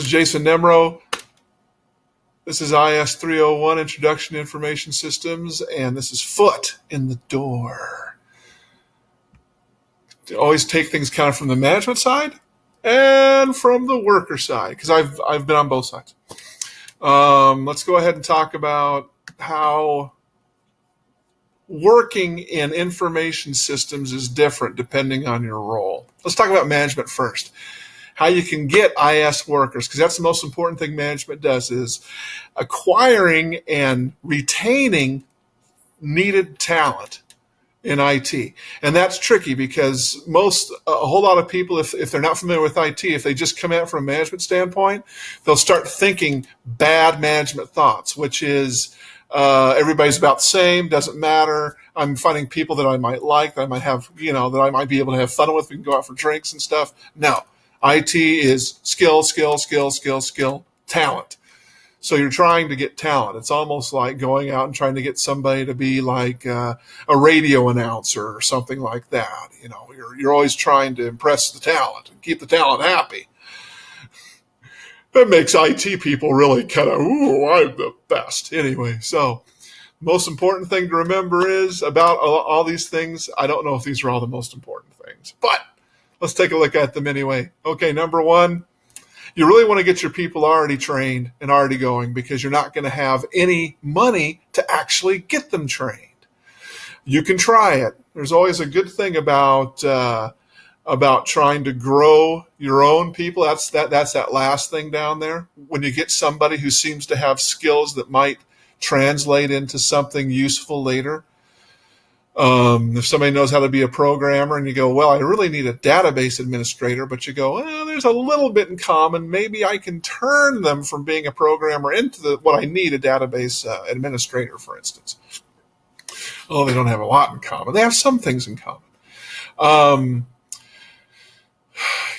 This is Jason Nemro. This is IS 301, Introduction to Information Systems, and this is Foot in the Door. Always take things kind of from the management side and from the worker side, because I've been on both sides. Let's go ahead and talk about how working in information systems is different depending on your role. Let's talk about management first. How you can get IS workers, because that's the most important thing management does, is acquiring and retaining needed talent in IT. And that's tricky because a whole lot of people, if they're not familiar with IT, if they just come at it from a management standpoint, they'll start thinking bad management thoughts, which is everybody's about the same, doesn't matter. I'm finding people that I might like, that I might have, that I might be able to have fun with. We can go out for drinks and stuff. No. IT is skill, talent. So you're trying to get talent. It's almost like going out and trying to get somebody to be like a radio announcer or something like that. You're always trying to impress the talent and keep the talent happy. That makes IT people really kind of, I'm the best. Anyway, so most important thing to remember is about all these things. I don't know if these are all the most important things, but let's take a look at them anyway. Okay, number one, you really want to get your people already trained and already going, because you're not going to have any money to actually get them trained. You can try it. There's always a good thing about trying to grow your own people. That's that last thing down there. When you get somebody who seems to have skills that might translate into something useful later. If somebody knows how to be a programmer and you go, well, I really need a database administrator, but you go, well, there's a little bit in common. Maybe I can turn them from being a programmer into what I need, a database administrator, for instance. Oh, they don't have a lot in common. They have some things in common.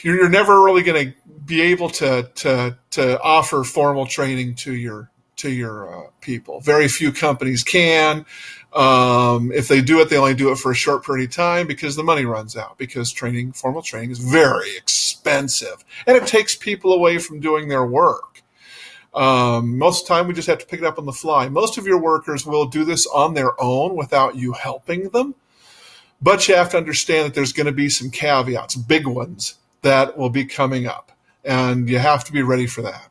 You're never really going to be able to offer formal training to your people. Very few companies can. If they do it, they only do it for a short period of time because the money runs out, because formal training is very expensive and it takes people away from doing their work. Most of the time we just have to pick it up on the fly. Most of your workers will do this on their own without you helping them, but you have to understand that there's going to be some caveats, big ones, that will be coming up, and you have to be ready for that.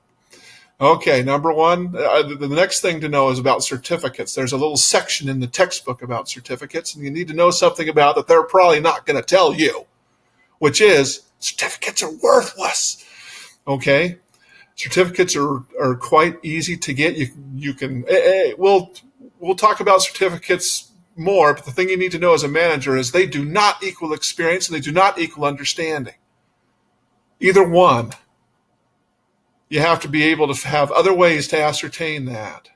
Okay, number one, the next thing to know is about certificates. There's a little section in the textbook about certificates, and you need to know something about that they're probably not going to tell you, which is certificates are worthless. Okay, certificates are quite easy to get. You can we'll talk about certificates more, but the thing you need to know as a manager is they do not equal experience and they do not equal understanding. Either one. You have to be able to have other ways to ascertain that.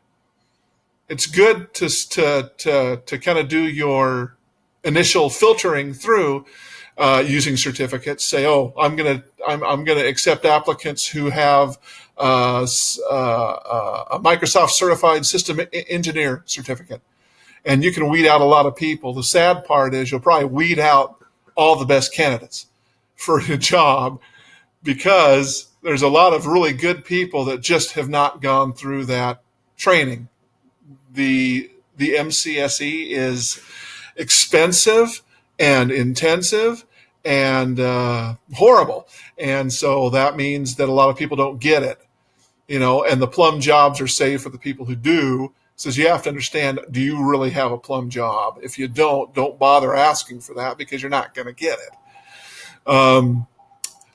It's good to kind of do your initial filtering through using certificates. Say, I'm gonna accept applicants who have a Microsoft Certified System Engineer certificate, and you can weed out a lot of people. The sad part is you'll probably weed out all the best candidates for a job, because there's a lot of really good people that just have not gone through that training. The MCSE is expensive and intensive and horrible. And so that means that a lot of people don't get it, and the plum jobs are saved for the people who do. So you have to understand, do you really have a plum job? If you don't bother asking for that, because you're not going to get it.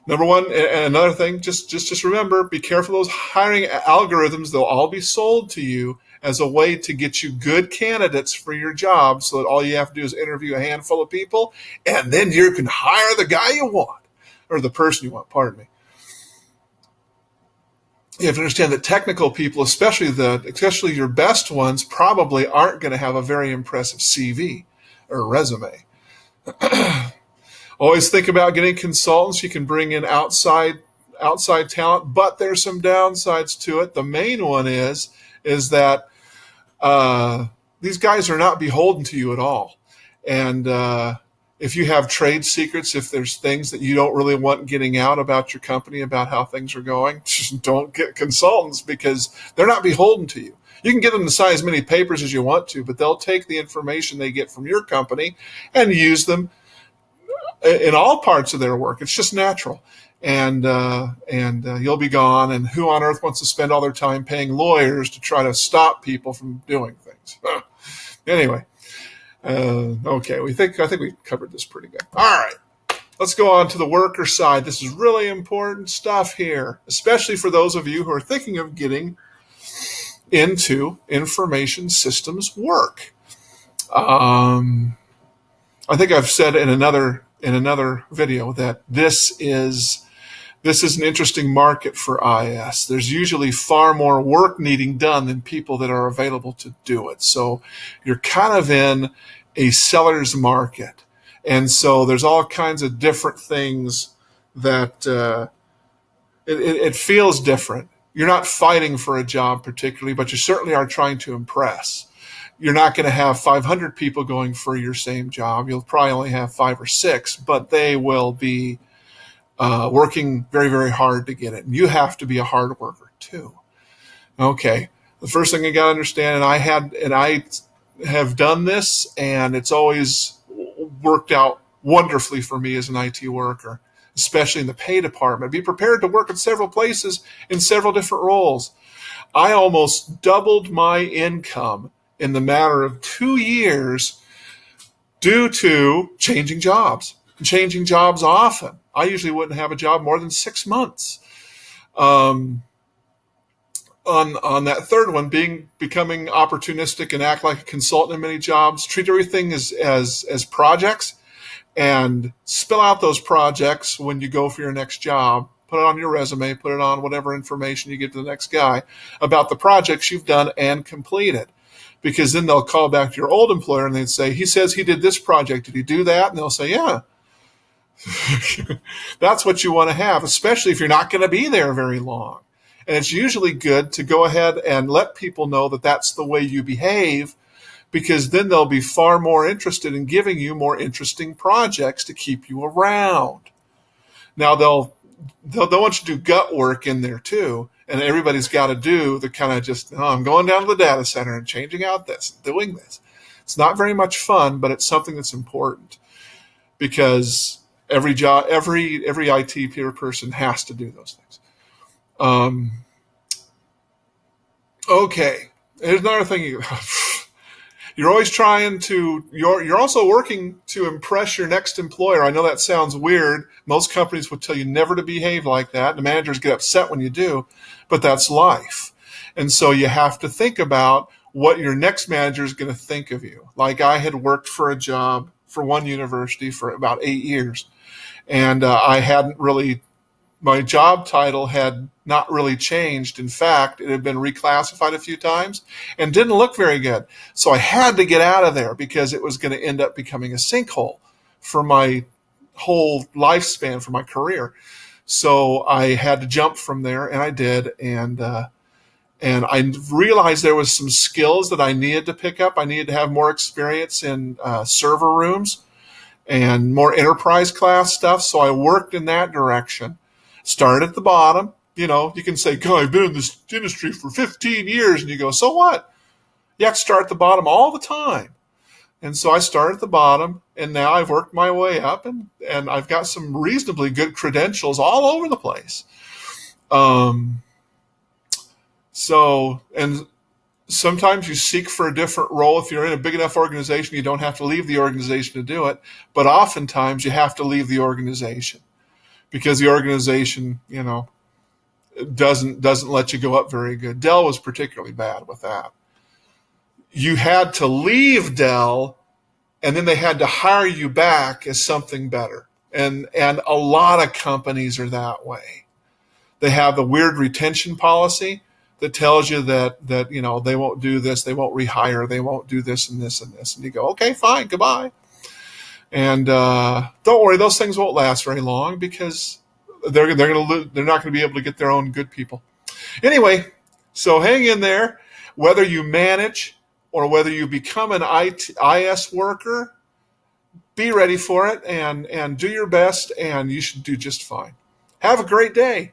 Number one, and another thing, just remember, be careful of those hiring algorithms. They'll all be sold to you as a way to get you good candidates for your job, so that all you have to do is interview a handful of people, and then you can hire the guy you want, or the person you want, pardon me. You have to understand that technical people, especially your best ones, probably aren't going to have a very impressive CV or resume. Always think about getting consultants. You can bring in outside talent, but there's some downsides to it. The main one is that these guys are not beholden to you at all, and if you have trade secrets, if there's things that you don't really want getting out about your company, about how things are going, just don't get consultants, because they're not beholden to you. You can get them to sign as many papers as you want to, but they'll take the information they get from your company and use them in all parts of their work. It's just natural. And you'll be gone. And who on earth wants to spend all their time paying lawyers to try to stop people from doing things? Anyway, okay, I think we covered this pretty good. All right, let's go on to the worker side. This is really important stuff here, especially for those of you who are thinking of getting into information systems work. I think I've said in another video that this is an interesting market for IS. There's usually far more work needing done than people that are available to do it. So you're kind of in a seller's market. And so there's all kinds of different things that it feels different. You're not fighting for a job particularly, but you certainly are trying to impress. You're not going to have 500 people going for your same job. You'll probably only have 5 or 6, but they will be working very, very hard to get it. And you have to be a hard worker too. Okay. The first thing you got to understand, and I have done this, and it's always worked out wonderfully for me as an IT worker, especially in the pay department. Be prepared to work in several places in several different roles. I almost doubled my income in the matter of 2 years due to changing jobs often. I usually wouldn't have a job more than 6 months. On that third one, becoming opportunistic and act like a consultant in many jobs, treat everything as projects, and spill out those projects when you go for your next job. Put it on your resume, put it on whatever information you give to the next guy about the projects you've done and completed. Because then they'll call back to your old employer and they'd say, he says he did this project. Did he do that? And they'll say, yeah. That's what you want to have, especially if you're not going to be there very long. And it's usually good to go ahead and let people know that that's the way you behave, because then they'll be far more interested in giving you more interesting projects to keep you around. Now, they'll want you to do gut work in there too. And everybody's got to do the kind of just, I'm going down to the data center and changing out this, doing this. It's not very much fun, but it's something that's important, because every job, every IT peer person has to do those things. Okay, here's another thing. You're always trying to, you're also working to impress your next employer. I know that sounds weird. Most companies would tell you never to behave like that. The managers get upset when you do, but that's life. And so you have to think about what your next manager is going to think of you. Like, I had worked for a job for one university for about 8 years, and I hadn't really, my job title had not really changed. In fact, it had been reclassified a few times and didn't look very good. So I had to get out of there because it was going to end up becoming a sinkhole for my whole lifespan, for my career. So I had to jump from there, and I did. And I realized there was some skills that I needed to pick up. I needed to have more experience in server rooms and more enterprise class stuff. So I worked in that direction. Started at the bottom. You know, you can say, God, I've been in this industry for 15 years. And you go, so what? You have to start at the bottom all the time. And so I started at the bottom, and now I've worked my way up, and I've got some reasonably good credentials all over the place. So, and sometimes you seek for a different role. If you're in a big enough organization, you don't have to leave the organization to do it. But oftentimes you have to leave the organization because the organization, you know, doesn't let you go up very good. Dell was particularly bad with that. You had to leave Dell, and then they had to hire you back as something better. And a lot of companies are that way. They have the weird retention policy that tells you that you know, they won't do this, they won't rehire, they won't do this and this and this. And you go, okay, fine, goodbye. And don't worry, those things won't last very long because they're not going to be able to get their own good people. Anyway, so hang in there. Whether you manage or whether you become an IS worker, be ready for it and do your best, and you should do just fine. Have a great day.